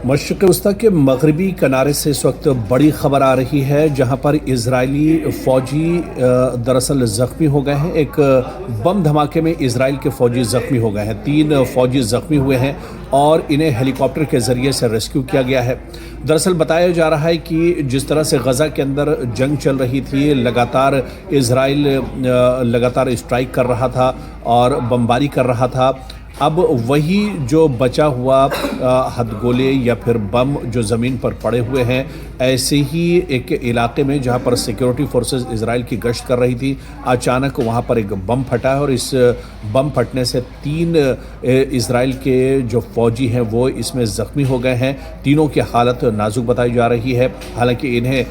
مشرق وسطی کے مغربی کنارے سے اس وقت بڑی خبر آ رہی ہے جہاں پر اسرائیلی فوجی دراصل زخمی ہو گئے ہیں۔ ایک بم دھماکے میں اسرائیل کے فوجی زخمی ہو گئے ہیں، 3 فوجی زخمی ہوئے ہیں اور انہیں ہیلی کاپٹر کے ذریعے سے ریسکیو کیا گیا ہے۔ دراصل بتایا جا رہا ہے کہ جس طرح سے غزہ کے اندر جنگ چل رہی تھی، لگاتار اسرائیل لگاتار اسٹرائک کر رہا تھا اور بمباری کر رہا تھا، اب وہی جو بچا ہوا ہتھ گولے یا پھر بم جو زمین پر پڑے ہوئے ہیں، ایسے ہی ایک علاقے میں جہاں پر سیکیورٹی فورسز اسرائیل کی گشت کر رہی تھی، اچانک وہاں پر ایک بم پھٹا ہے اور اس بم پھٹنے سے 3 اسرائیل کے جو فوجی ہیں وہ اس میں زخمی ہو گئے ہیں۔ تینوں کی حالت نازک بتائی جا رہی ہے، حالانکہ انہیں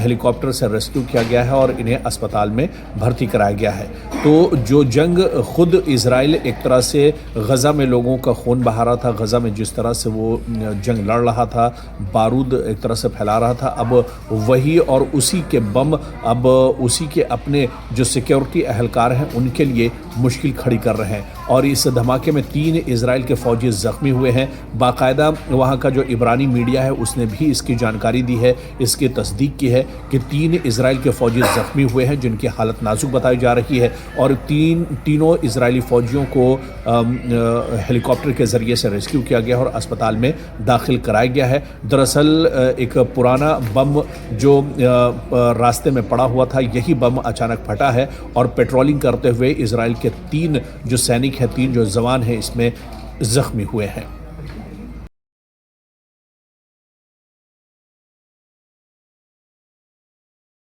ہیلی کاپٹر سے ریسکیو کیا گیا ہے اور انہیں اسپتال میں بھرتی کرایا گیا ہے۔ تو جو جنگ خود اسرائیل ایک طرح سے غزہ میں لوگوں کا خون بہا رہا تھا، غزہ میں جس طرح سے وہ جنگ لڑ رہا تھا، بارود ایک طرح سے پھیلا رہا تھا، اب وہی اور اسی کے بم اب اسی کے اپنے جو سیکیورٹی اہلکار ہیں ان کے لیے مشکل کھڑی کر رہے ہیں۔ اور اس دھماکے میں 3 اسرائیل کے فوجی زخمی ہوئے ہیں۔ باقاعدہ وہاں کا جو عبرانی میڈیا ہے اس نے بھی اس کی جانکاری دی ہے، اس کی تصدیق کی ہے کہ 3 اسرائیل کے فوجی زخمی ہوئے ہیں جن کی حالت نازک بتائی جا رہی ہے، اور تینوں اسرائیلی فوجیوں کو ہیلی کاپٹر کے ذریعے سے ریسکیو کیا گیا اور اسپتال میں داخل کرایا گیا ہے۔ دراصل ایک پرانا بم جو راستے میں پڑا ہوا تھا، یہی بم اچانک پھٹا ہے اور پیٹرولنگ کرتے ہوئے اسرائیل کے 3 جو سینک ہیں، 3 جو جوان ہیں اس میں زخمی ہوئے ہیں۔